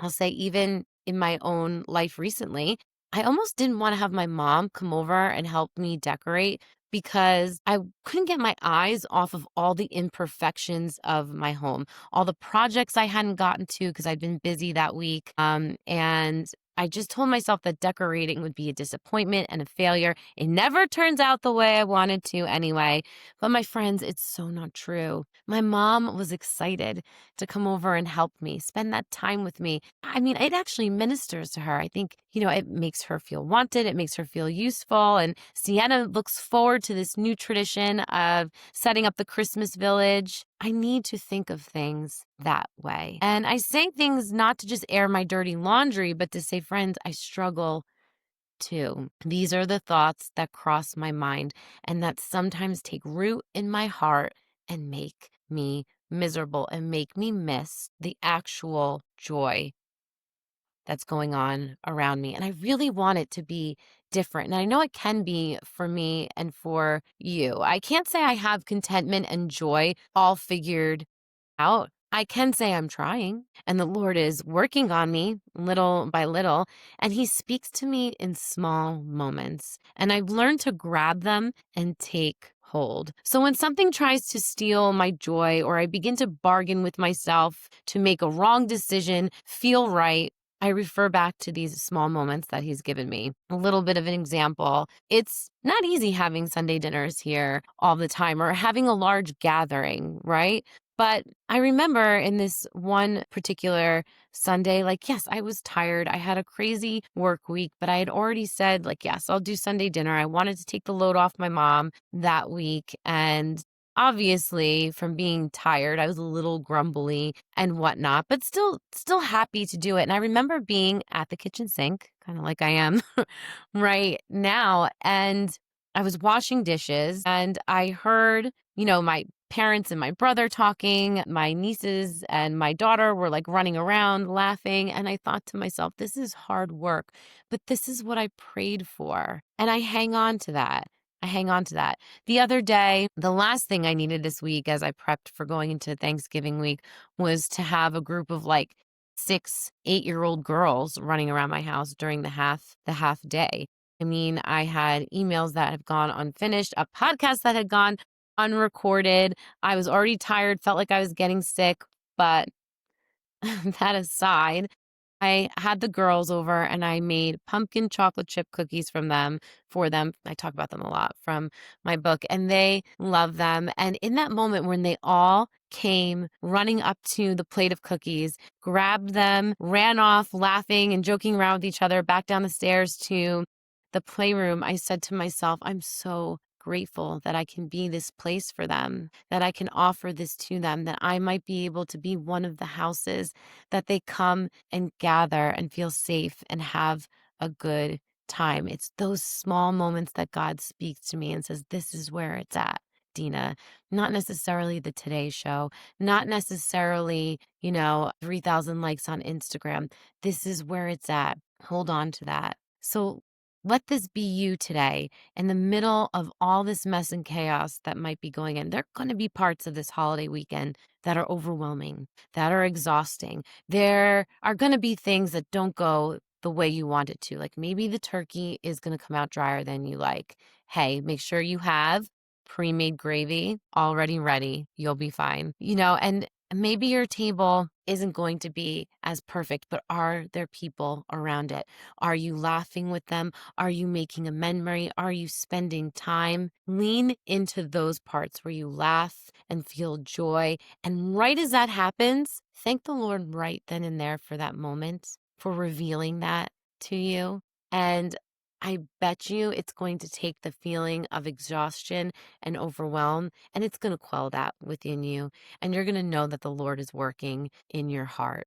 I'll say even in my own life recently, I almost didn't want to have my mom come over and help me decorate because I couldn't get my eyes off of all the imperfections of my home, all the projects I hadn't gotten to because I'd been busy that week. And I just told myself that decorating would be a disappointment and a failure. It never turns out the way I wanted to anyway. But my friends, it's so not true. My mom was excited to come over and help me, spend that time with me. I mean, it actually ministers to her. I think, it makes her feel wanted. It makes her feel useful. And Sienna looks forward to this new tradition of setting up the Christmas village. I need to think of things that way. And I say things not to just air my dirty laundry, but to say, friends, I struggle too. These are the thoughts that cross my mind and that sometimes take root in my heart and make me miserable and make me miss the actual joy that's going on around me. And I really want it to be different. And I know it can be for me and for you. I can't say I have contentment and joy all figured out. I can say I'm trying, and the Lord is working on me little by little, and He speaks to me in small moments. And I've learned to grab them and take hold. So when something tries to steal my joy, or I begin to bargain with myself to make a wrong decision feel right, I refer back to these small moments that He's given me. A little bit of an example. It's not easy having Sunday dinners here all the time or having a large gathering, right? But I remember in this one particular Sunday, like, yes, I was tired. I had a crazy work week, but I had already said, like, yes, I'll do Sunday dinner. I wanted to take the load off my mom that week. And obviously, from being tired, I was a little grumbly and whatnot, but still happy to do it. And I remember being at the kitchen sink, kind of like I am right now. And I was washing dishes and I heard, my parents and my brother talking. My nieces and my daughter were like running around laughing. And I thought to myself, this is hard work, but this is what I prayed for. And I hang on to that. I hang on to that. The other day, the last thing I needed this week as I prepped for going into Thanksgiving week was to have a group of like 6, 8-year-old girls running around my house during the half day. I mean, I had emails that have gone unfinished, a podcast that had gone unrecorded. I was already tired, felt like I was getting sick, but that aside, I had the girls over and I made pumpkin chocolate chip cookies for them. I talk about them a lot from my book and they love them. And in that moment when they all came running up to the plate of cookies, grabbed them, ran off laughing and joking around with each other back down the stairs to the playroom, I said to myself, I'm so grateful that I can be this place for them, that I can offer this to them, that I might be able to be one of the houses that they come and gather and feel safe and have a good time. It's those small moments that God speaks to me and says, this is where it's at, Dina. Not necessarily the Today Show, not necessarily, 3,000 likes on Instagram. This is where it's at. Hold on to that. So let this be you today in the middle of all this mess and chaos that might be going in. There are going to be parts of this holiday weekend that are overwhelming, that are exhausting. There are going to be things that don't go the way you want it to. Like maybe the turkey is going to come out drier than you like. Hey, make sure you have pre-made gravy already ready. You'll be fine. And maybe your table isn't going to be as perfect, but are there people around it? Are you laughing with them? Are you making a memory? Are you spending time? Lean into those parts where you laugh and feel joy. And right as that happens, thank the Lord right then and there for that moment, for revealing that to you. And I bet you it's going to take the feeling of exhaustion and overwhelm, and it's going to quell that within you. And you're going to know that the Lord is working in your heart.